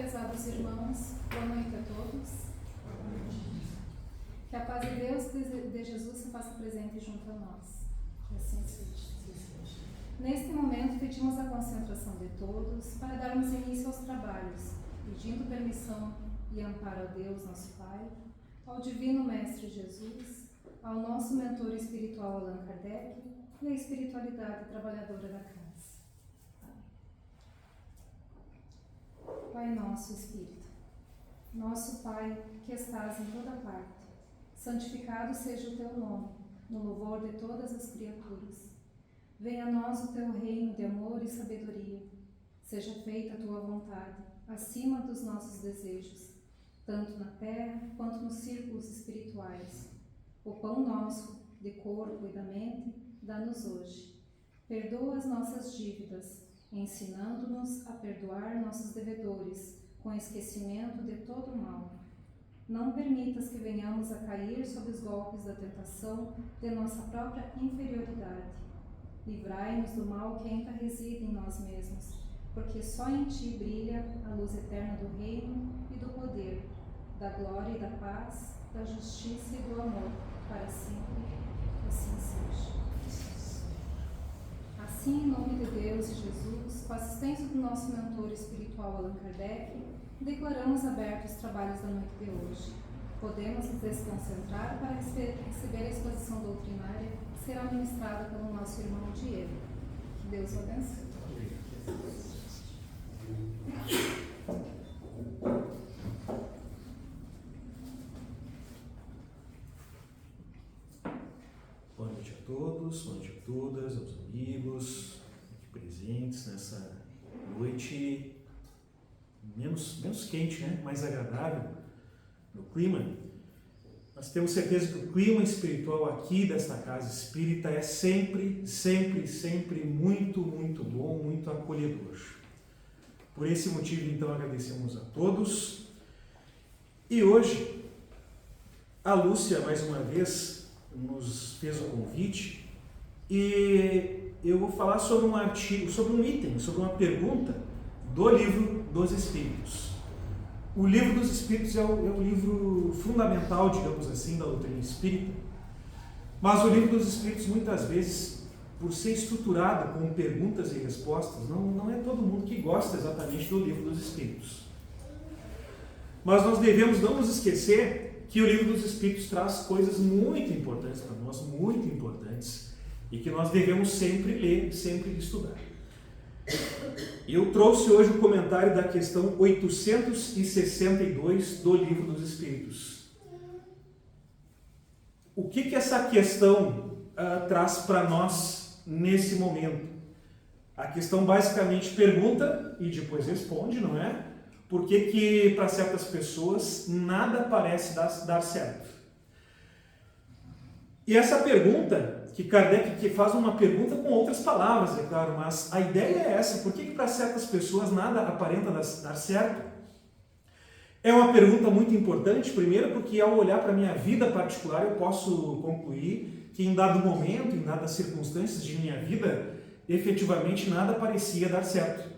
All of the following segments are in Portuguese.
prezados irmãos, boa noite a todos. Que a paz de Deus de Jesus se faça presente junto a nós. Que assim seja. Neste momento, pedimos a concentração de todos para darmos início aos trabalhos, pedindo permissão e amparo a Deus, nosso Pai, ao Divino Mestre Jesus, ao nosso mentor espiritual Allan Kardec e à espiritualidade trabalhadora da casa. Pai nosso Espírito, nosso Pai que estás em toda parte, santificado seja o teu nome, no louvor de todas as criaturas. Venha a nós o teu reino de amor e sabedoria. Seja feita a tua vontade, acima dos nossos desejos, tanto na terra quanto nos círculos espirituais. O pão nosso, de corpo e da mente, dá-nos hoje. Perdoa as nossas dívidas, ensinando-nos a perdoar nossos devedores, com esquecimento de todo o mal. Não permitas que venhamos a cair sob os golpes da tentação de nossa própria inferioridade. Livrai-nos do mal que ainda reside em nós mesmos, porque só em Ti brilha a luz eterna do reino e do poder, da glória e da paz, da justiça e do amor, para sempre. Assim seja. Assim, em nome de Deus e Jesus, com a assistência do nosso mentor espiritual Allan Kardec, declaramos abertos os trabalhos da noite de hoje. Podemos nos desconcentrar para receber a exposição doutrinária que será ministrada pelo nosso irmão Diego. Que Deus o abençoe. Boa noite a todos, boa noite a todas, aos amigos aqui presentes nessa noite menos quente, né? Mais agradável no clima. Nós temos certeza que o clima espiritual aqui desta casa espírita é sempre muito bom, muito acolhedor. Por esse motivo, então, agradecemos a todos. E hoje, a Lúcia, mais uma vez, nos fez o convite e eu vou falar sobre um artigo, sobre um item, sobre uma pergunta do Livro dos Espíritos. O Livro dos Espíritos é o livro fundamental, digamos assim, da doutrina espírita, mas o Livro dos Espíritos, muitas vezes, por ser estruturado com perguntas e respostas, não é todo mundo que gosta exatamente do Livro dos Espíritos. Mas nós devemos não nos esquecer que o Livro dos Espíritos traz coisas muito importantes para nós, muito importantes, e que nós devemos sempre ler, sempre estudar. Eu trouxe hoje o comentário da questão 862 do Livro dos Espíritos. O que essa questão traz para nós nesse momento? A questão basicamente pergunta e depois responde, não é? Por que para certas pessoas nada parece dar certo? E essa pergunta, que Kardec faz uma pergunta com outras palavras, é claro, mas a ideia é essa: por que para certas pessoas nada aparenta dar certo? É uma pergunta muito importante, primeiro porque ao olhar para a minha vida particular eu posso concluir que em dado momento, em dadas circunstâncias de minha vida, efetivamente nada parecia dar certo.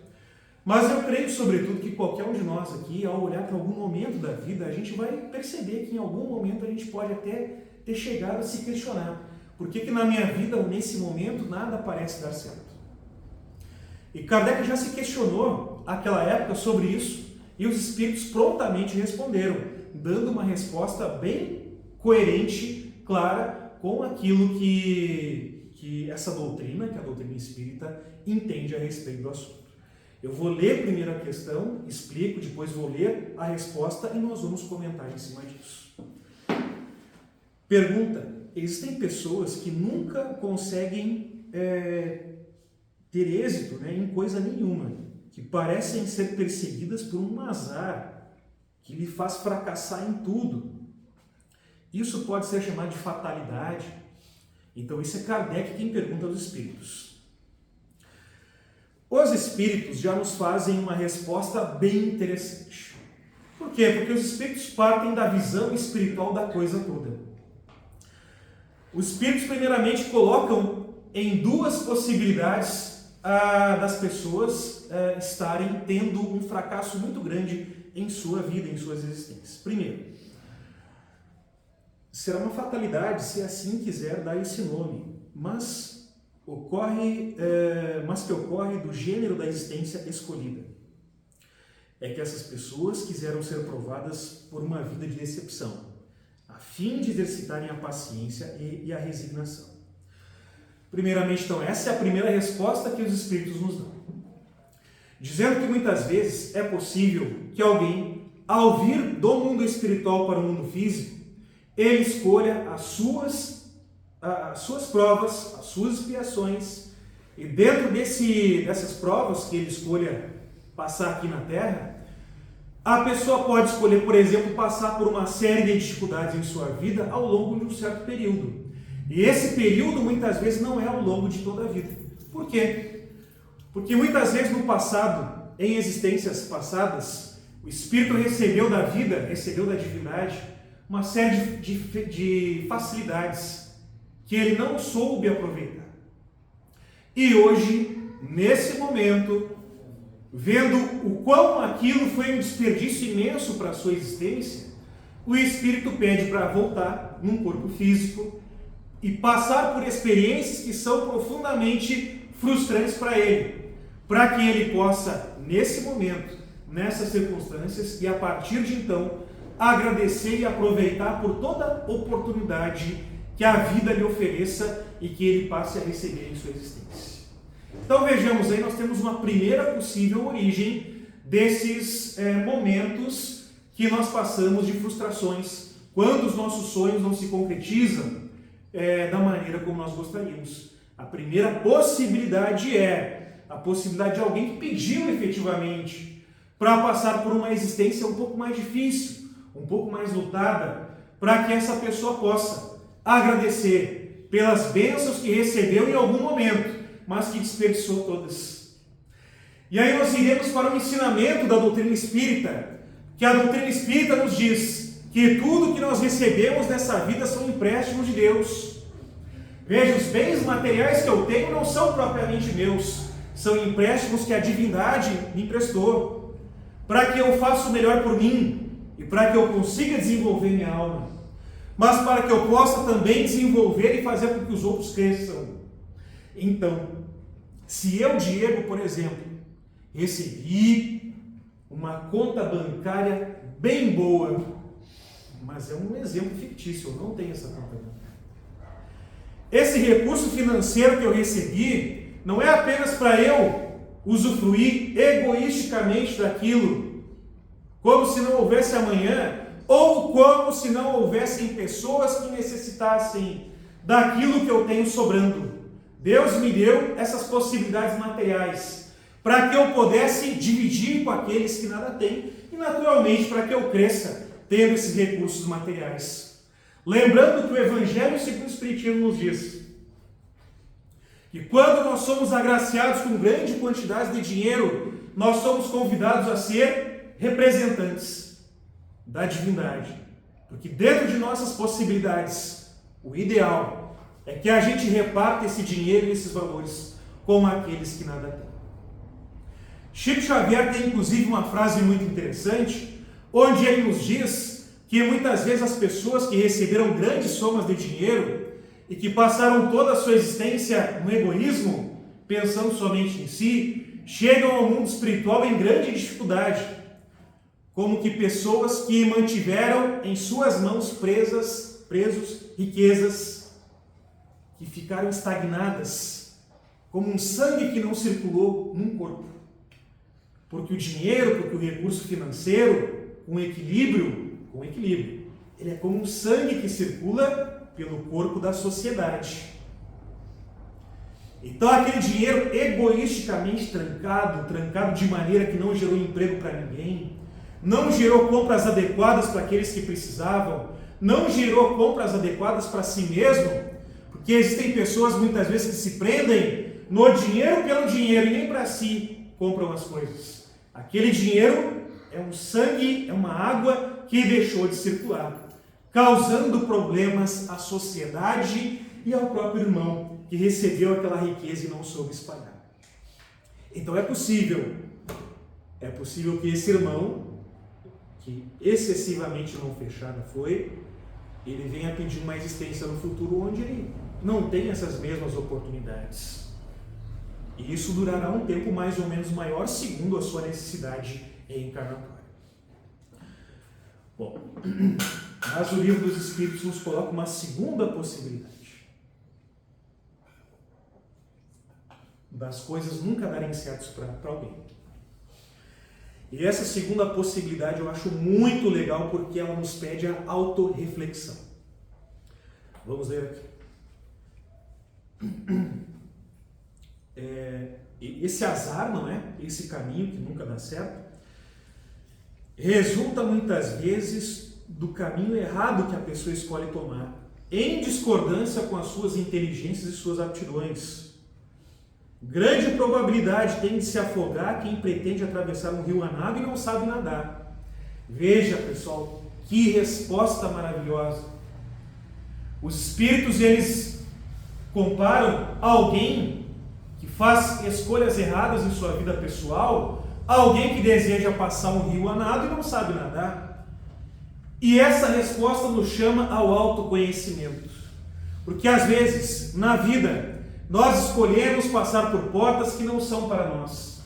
Mas eu creio, sobretudo, que qualquer um de nós aqui, ao olhar para algum momento da vida, a gente vai perceber que em algum momento a gente pode até ter chegado a se questionar: por que na minha vida, ou nesse momento, nada parece dar certo? E Kardec já se questionou naquela época sobre isso, e os espíritos prontamente responderam, dando uma resposta bem coerente, clara, com aquilo que essa doutrina, que a doutrina espírita, entende a respeito do assunto. Eu vou ler primeiro a questão, explico, depois vou ler a resposta e nós vamos comentar em cima disso. Pergunta: existem pessoas que nunca conseguem ter êxito, né, em coisa nenhuma, que parecem ser perseguidas por um azar que lhe faz fracassar em tudo. Isso pode ser chamado de fatalidade. Então isso é Kardec quem pergunta aos espíritos. Os espíritos já nos fazem uma resposta bem interessante. Por quê? Porque os espíritos partem da visão espiritual da coisa toda. Os espíritos primeiramente colocam em duas possibilidades das pessoas pessoas estarem tendo um fracasso muito grande em sua vida, em suas existências. Primeiro, será uma fatalidade, se assim quiser dar esse nome, mas que ocorre do gênero da existência escolhida. É que essas pessoas quiseram ser provadas por uma vida de decepção, a fim de exercitarem a paciência e a resignação. Primeiramente, então, essa é a primeira resposta que os Espíritos nos dão. Dizendo que muitas vezes é possível que alguém, ao vir do mundo espiritual para o mundo físico, ele escolha as suas provas, as suas expiações, e dentro dessas provas que ele escolha passar aqui na Terra, a pessoa pode escolher, por exemplo, passar por uma série de dificuldades em sua vida ao longo de um certo período. E esse período, muitas vezes, não é ao longo de toda a vida. Por quê? Porque muitas vezes no passado, em existências passadas, o Espírito recebeu da vida, recebeu da divindade, uma série de facilidades que ele não soube aproveitar. E hoje, nesse momento, vendo o quão aquilo foi um desperdício imenso para a sua existência, o Espírito pede para voltar num corpo físico e passar por experiências que são profundamente frustrantes para ele, para que ele possa, nesse momento, nessas circunstâncias, e a partir de então, agradecer e aproveitar por toda oportunidade que a vida lhe ofereça e que ele passe a receber em sua existência. Então vejamos aí, nós temos uma primeira possível origem desses momentos que nós passamos de frustrações, quando os nossos sonhos não se concretizam da maneira como nós gostaríamos. A primeira possibilidade é a possibilidade de alguém que pediu efetivamente para passar por uma existência um pouco mais difícil, um pouco mais lutada, para que essa pessoa possa agradecer pelas bênçãos que recebeu em algum momento, mas que desperdiçou todas. E aí nós iremos para o ensinamento da doutrina espírita, que a doutrina espírita nos diz que tudo que nós recebemos nessa vida são empréstimos de Deus. Veja, os bens materiais que eu tenho não são propriamente meus, são empréstimos que a divindade me emprestou, para que eu faça o melhor por mim e para que eu consiga desenvolver minha alma, mas para que eu possa também desenvolver e fazer com que os outros cresçam. Então, se eu, Diego, por exemplo, recebi uma conta bancária bem boa, mas é um exemplo fictício, eu não tenho essa conta bancária. Esse recurso financeiro que eu recebi não é apenas para eu usufruir egoisticamente daquilo, como se não houvesse amanhã, ou como se não houvessem pessoas que necessitassem daquilo que eu tenho sobrando. Deus me deu essas possibilidades materiais para que eu pudesse dividir com aqueles que nada têm e, naturalmente, para que eu cresça tendo esses recursos materiais. Lembrando que o Evangelho segundo o Espiritismo nos diz que quando nós somos agraciados com grande quantidade de dinheiro, nós somos convidados a ser representantes da divindade. Porque dentro de nossas possibilidades, o ideal é que a gente reparta esse dinheiro e esses valores com aqueles que nada têm. Chico Xavier tem inclusive uma frase muito interessante, onde ele nos diz que muitas vezes as pessoas que receberam grandes somas de dinheiro e que passaram toda a sua existência no egoísmo, pensando somente em si, chegam ao mundo espiritual em grande dificuldade, como que pessoas que mantiveram em suas mãos presos riquezas que ficaram estagnadas, como um sangue que não circulou num corpo. Porque o dinheiro, porque o recurso financeiro, com equilíbrio, ele é como um sangue que circula pelo corpo da sociedade. Então aquele dinheiro egoisticamente trancado de maneira que não gerou emprego para ninguém, não gerou compras adequadas para aqueles que precisavam, não gerou compras adequadas para si mesmo, porque existem pessoas muitas vezes que se prendem no dinheiro pelo dinheiro e nem para si compram as coisas. Aquele dinheiro é um sangue, é uma água que deixou de circular, causando problemas à sociedade e ao próprio irmão que recebeu aquela riqueza e não soube espalhar. Então é possível é possível que esse irmão, que excessivamente não fechado foi, ele venha pedir uma existência no futuro onde ele não tem essas mesmas oportunidades. E isso durará um tempo mais ou menos maior, segundo a sua necessidade reencarnatória. Bom, mas o Livro dos Espíritos nos coloca uma segunda possibilidade das coisas nunca darem certo para alguém. E essa segunda possibilidade eu acho muito legal porque ela nos pede a autorreflexão. Vamos ler aqui. Esse azar, não é? Esse caminho que nunca dá certo, resulta muitas vezes do caminho errado que a pessoa escolhe tomar, em discordância com as suas inteligências e suas aptidões. Grande probabilidade tem de se afogar quem pretende atravessar um rio a nado e não sabe nadar. Veja, pessoal, que resposta maravilhosa. Os espíritos, eles comparam alguém que faz escolhas erradas em sua vida pessoal a alguém que deseja passar um rio a nado e não sabe nadar. E essa resposta nos chama ao autoconhecimento. Porque às vezes, na vida, nós escolhemos passar por portas que não são para nós.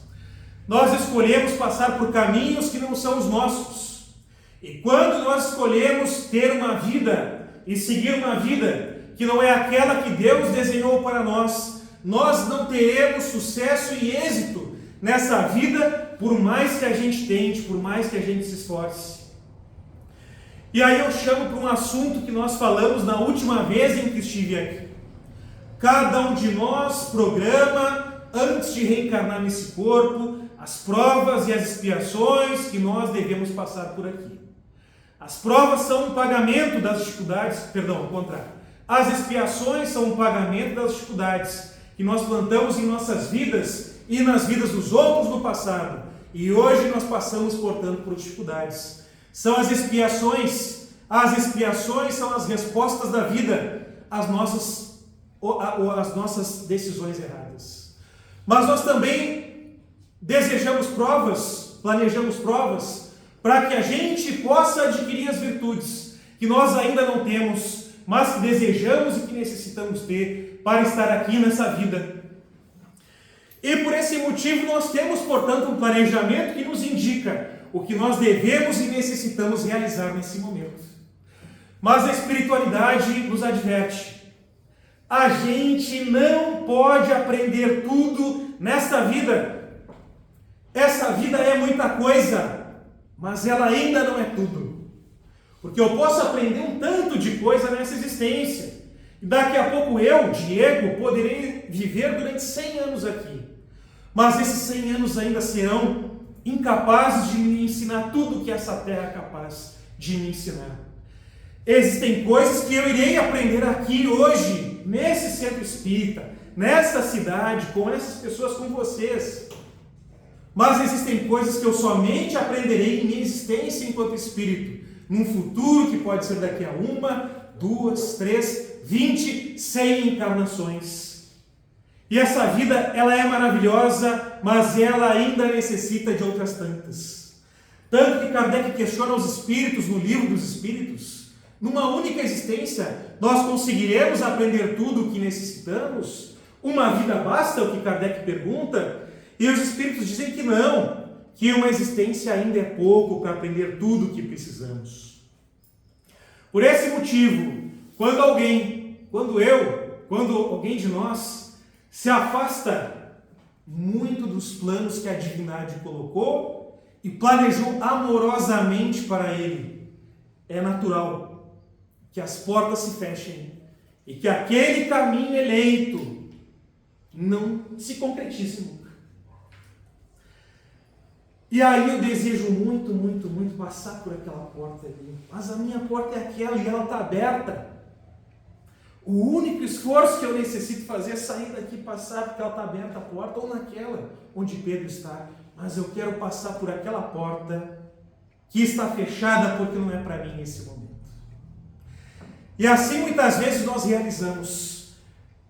Nós escolhemos passar por caminhos que não são os nossos. E quando nós escolhemos ter uma vida e seguir uma vida que não é aquela que Deus desenhou para nós, nós não teremos sucesso e êxito nessa vida, por mais que a gente tente, por mais que a gente se esforce. E aí eu chamo para um assunto que nós falamos na última vez em que estive aqui. Cada um de nós programa, antes de reencarnar nesse corpo, as provas e as expiações que nós devemos passar por aqui. As provas são um pagamento das dificuldades, ao contrário. As expiações são um pagamento das dificuldades que nós plantamos em nossas vidas e nas vidas dos outros no passado. E hoje nós passamos, portanto, por dificuldades. São as expiações. As expiações são as respostas da vida às nossas decisões erradas. Mas nós também desejamos provas, planejamos provas, para que a gente possa adquirir as virtudes que nós ainda não temos, mas que desejamos e que necessitamos ter para estar aqui nessa vida. E por esse motivo nós temos, portanto, um planejamento que nos indica o que nós devemos e necessitamos realizar nesse momento. Mas a espiritualidade nos adverte: a gente não pode aprender tudo nesta vida. Essa vida é muita coisa, mas ela ainda não é tudo. Porque eu posso aprender um tanto de coisa nessa existência. E daqui a pouco eu, Diego, poderei viver durante 100 anos aqui. Mas esses 100 anos ainda serão incapazes de me ensinar tudo que essa terra é capaz de me ensinar. Existem coisas que eu irei aprender aqui hoje, nesse centro espírita, nesta cidade, com essas pessoas, com vocês. Mas existem coisas que eu somente aprenderei em minha existência enquanto espírito, num futuro que pode ser daqui a 1, 2, 3, 20, 100 encarnações. E essa vida, ela é maravilhosa, mas ela ainda necessita de outras tantas. Tanto que Kardec questiona os espíritos no Livro dos Espíritos: numa única existência, nós conseguiremos aprender tudo o que necessitamos? Uma vida basta, o que Kardec pergunta? E os espíritos dizem que não, que uma existência ainda é pouco para aprender tudo o que precisamos. Por esse motivo, quando alguém de nós se afasta muito dos planos que a divindade colocou e planejou amorosamente para ele, é natural que as portas se fechem e que aquele caminho eleito não se concretize nunca. E aí eu desejo muito, muito, muito passar por aquela porta ali. Mas a minha porta é aquela e ela está aberta. O único esforço que eu necessito fazer é sair daqui e passar, porque ela está aberta a porta, ou naquela onde Pedro está. Mas eu quero passar por aquela porta que está fechada porque não é para mim nesse momento. E assim muitas vezes nós realizamos.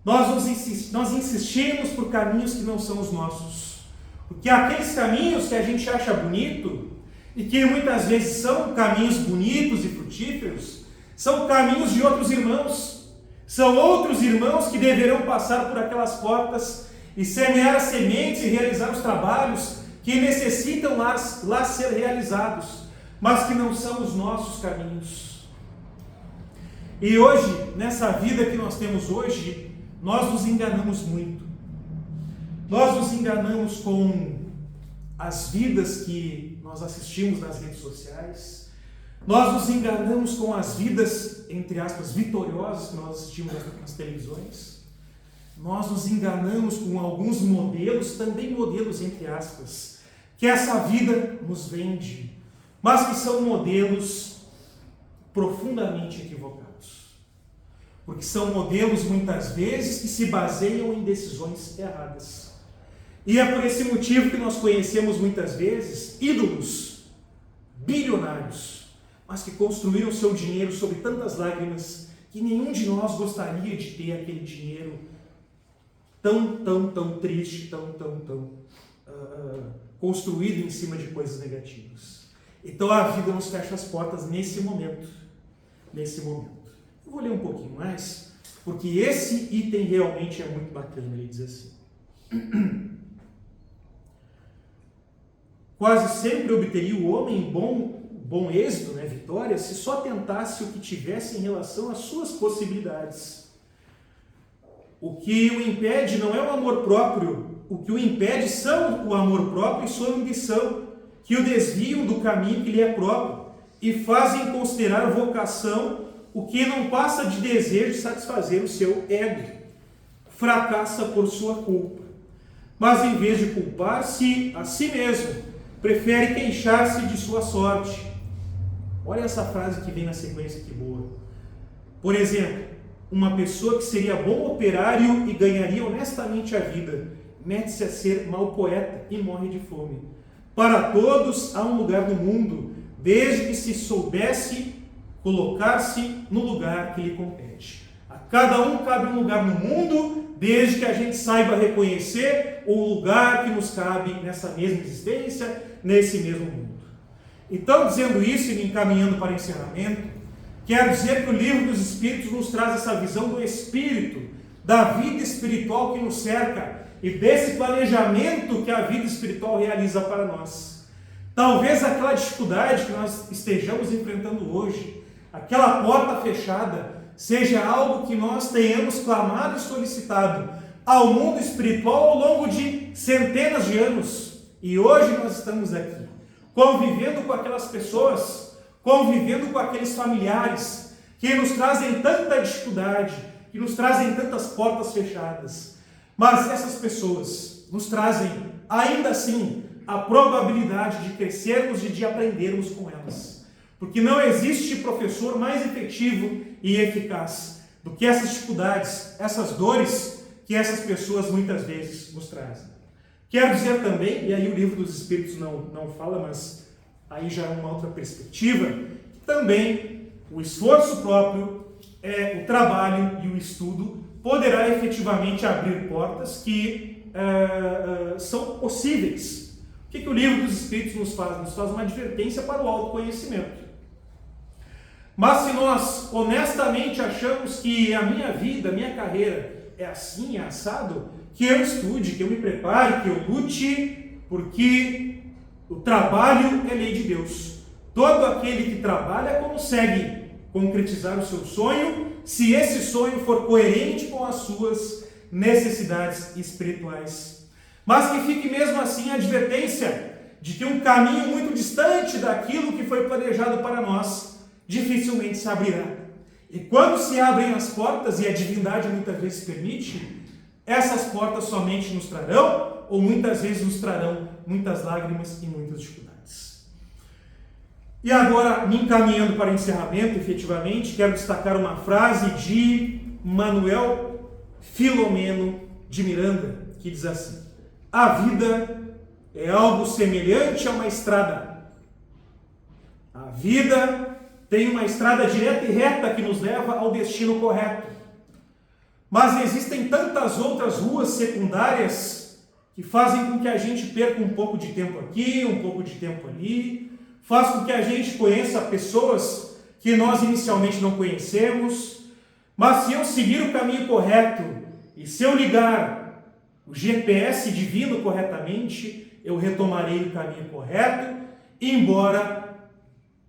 Nós insistimos por caminhos que não são os nossos. Porque aqueles caminhos que a gente acha bonito, e que muitas vezes são caminhos bonitos e frutíferos, são caminhos de outros irmãos. São outros irmãos que deverão passar por aquelas portas e semear as sementes e realizar os trabalhos que necessitam lá ser realizados, mas que não são os nossos caminhos. E hoje, nessa vida que nós temos hoje, nós nos enganamos muito. Nós nos enganamos com as vidas que nós assistimos nas redes sociais. Nós nos enganamos com as vidas, entre aspas, vitoriosas que nós assistimos nas televisões. Nós nos enganamos com alguns modelos, também modelos entre aspas, que essa vida nos vende, mas que são modelos profundamente equivocados. Porque são modelos, muitas vezes, que se baseiam em decisões erradas. E é por esse motivo que nós conhecemos, muitas vezes, ídolos bilionários, mas que construíram seu dinheiro sobre tantas lágrimas que nenhum de nós gostaria de ter aquele dinheiro tão triste, tão construído em cima de coisas negativas. Então a vida nos fecha as portas nesse momento. Eu vou ler um pouquinho mais, porque esse item realmente é muito bacana. Ele diz assim: quase sempre obteria o homem bom êxito, vitória, se só tentasse o que tivesse em relação às suas possibilidades. O que o impede não é o amor próprio, o que o impede são o amor próprio e sua ambição, que o desviam do caminho que lhe é próprio e fazem considerar vocação o que não passa de desejo de satisfazer o seu ego. Fracassa por sua culpa. Mas em vez de culpar-se a si mesmo, prefere queixar-se de sua sorte. Olha essa frase que vem na sequência, que boa. Por exemplo, uma pessoa que seria bom operário e ganharia honestamente a vida, mete-se a ser mau poeta e morre de fome. Para todos há um lugar no mundo, desde que se soubesse colocar-se no lugar que lhe compete. A cada um cabe um lugar no mundo, desde que a gente saiba reconhecer o lugar que nos cabe nessa mesma existência, nesse mesmo mundo. Então, dizendo isso e me encaminhando para o encerramento, quero dizer que o Livro dos Espíritos nos traz essa visão do Espírito, da vida espiritual que nos cerca e desse planejamento que a vida espiritual realiza para nós. Talvez aquela dificuldade que nós estejamos enfrentando hoje, aquela porta fechada, seja algo que nós tenhamos clamado e solicitado ao mundo espiritual ao longo de centenas de anos. E hoje nós estamos aqui, convivendo com aquelas pessoas, convivendo com aqueles familiares que nos trazem tanta dificuldade, que nos trazem tantas portas fechadas. Mas essas pessoas nos trazem, ainda assim, a probabilidade de crescermos e de aprendermos com elas. Porque não existe professor mais efetivo e eficaz do que essas dificuldades, essas dores que essas pessoas muitas vezes nos trazem. Quero dizer também, e aí o Livro dos Espíritos não fala, mas aí já é uma outra perspectiva, que também o esforço próprio, o trabalho e o estudo poderá efetivamente abrir portas que são possíveis. O que o Livro dos Espíritos nos faz? Nos faz uma advertência para o autoconhecimento. Mas se nós honestamente achamos que a minha vida, a minha carreira é assim, é assado, que eu estude, que eu me prepare, que eu lute, porque o trabalho é lei de Deus. Todo aquele que trabalha consegue concretizar o seu sonho, se esse sonho for coerente com as suas necessidades espirituais. Mas que fique mesmo assim a advertência de que um caminho muito distante daquilo que foi planejado para nós dificilmente se abrirá. E quando se abrem as portas, e a divindade muitas vezes permite, essas portas somente nos trarão, ou muitas vezes nos trarão muitas lágrimas e muitas dificuldades. E agora, me encaminhando para o encerramento, efetivamente, quero destacar uma frase de Manuel Filomeno de Miranda, que diz assim: a vida é algo semelhante a uma estrada. A vida tem uma estrada direta e reta que nos leva ao destino correto. Mas existem tantas outras ruas secundárias que fazem com que a gente perca um pouco de tempo aqui, um pouco de tempo ali, faz com que a gente conheça pessoas que nós inicialmente não conhecemos, mas se eu seguir o caminho correto e se eu ligar o GPS divino corretamente, eu retomarei o caminho correto, embora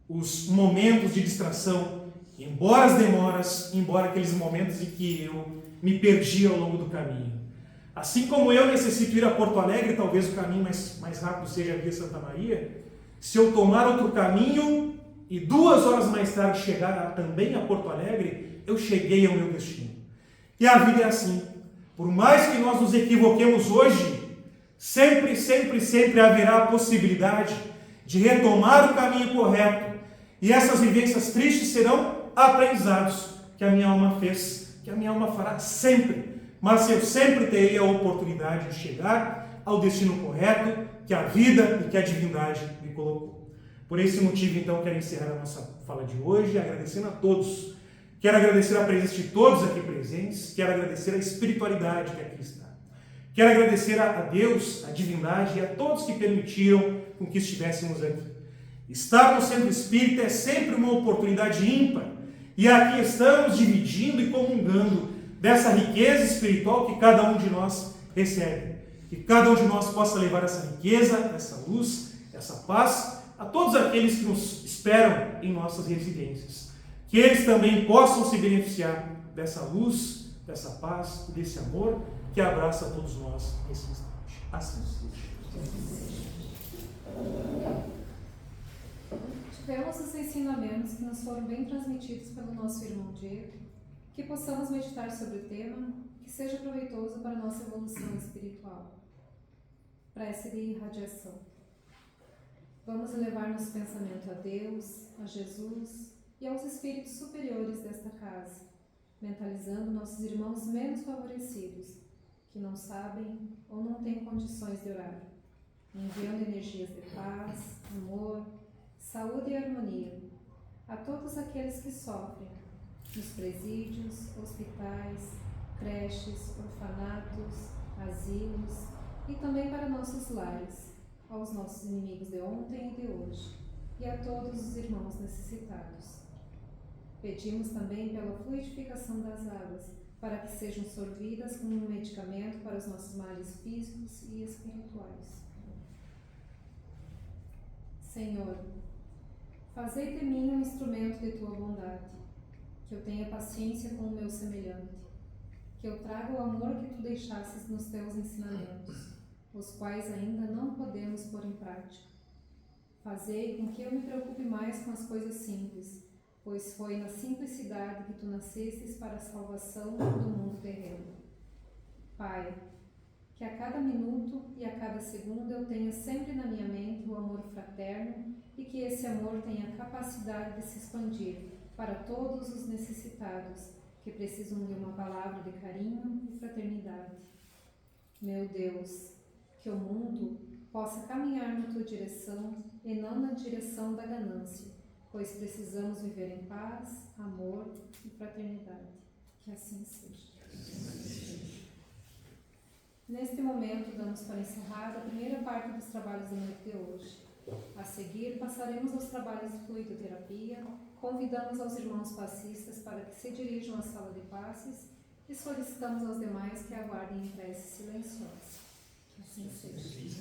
os momentos de distração, embora as demoras, embora aqueles momentos em que eu me perdi ao longo do caminho. Assim como eu necessito ir a Porto Alegre, talvez o caminho mais rápido seja a Via Santa Maria, se eu tomar outro caminho e 2 horas mais tarde chegar também a Porto Alegre, eu cheguei ao meu destino. E a vida é assim. Por mais que nós nos equivoquemos hoje, sempre, sempre, sempre haverá a possibilidade de retomar o caminho correto. E essas vivências tristes serão aprendizados que a minha alma fez, que a minha alma fará sempre. Mas eu sempre terei a oportunidade de chegar ao destino correto que a vida e que a divindade me colocou. Por esse motivo, então, quero encerrar a nossa fala de hoje agradecendo a todos. Quero agradecer a presença de todos aqui presentes, quero agradecer a espiritualidade que aqui está. Quero agradecer a Deus, a divindade e a todos que permitiram com que estivéssemos aqui. Estar no Centro Espírita é sempre uma oportunidade ímpar. E aqui estamos dividindo e comungando dessa riqueza espiritual que cada um de nós recebe. Que cada um de nós possa levar essa riqueza, essa luz, essa paz a todos aqueles que nos esperam em nossas residências. Que eles também possam se beneficiar dessa luz, dessa paz e desse amor que abraça todos nós nesse instante. Assim seja. Tivemos os ensinamentos que nos foram bem transmitidos pelo nosso irmão Diego, que possamos meditar sobre o tema, que seja proveitoso para a nossa evolução espiritual. Prece de irradiação. Vamos elevar nosso pensamento a Deus, a Jesus e aos espíritos superiores desta casa, mentalizando nossos irmãos menos favorecidos, que não sabem ou não têm condições de orar, enviando energias de paz, amor, saúde e harmonia a todos aqueles que sofrem, nos presídios, hospitais, creches, orfanatos, asilos e também para nossos lares, aos nossos inimigos de ontem e de hoje, e a todos os irmãos necessitados. Pedimos também pela fluidificação das águas, para que sejam sorvidas como um medicamento para os nossos males físicos e espirituais. Senhor, fazei de mim um instrumento de tua bondade, que eu tenha paciência com o meu semelhante, que eu traga o amor que tu deixasses nos teus ensinamentos, os quais ainda não podemos pôr em prática. Fazei com que eu me preocupe mais com as coisas simples, pois foi na simplicidade que tu nascestes para a salvação do mundo terreno. Pai, que a cada minuto e a cada segundo eu tenha sempre na minha mente o amor fraterno e que esse amor tenha a capacidade de se expandir para todos os necessitados que precisam de uma palavra de carinho e fraternidade. Meu Deus, que o mundo possa caminhar na tua direção e não na direção da ganância, pois precisamos viver em paz, amor e fraternidade. Que assim seja. Neste momento, damos para encerrar a primeira parte dos trabalhos da noite de hoje. A seguir, passaremos aos trabalhos de fluidoterapia. Convidamos aos irmãos passistas para que se dirijam à sala de passes e solicitamos aos demais que aguardem em prece silenciosa. Que assim seja.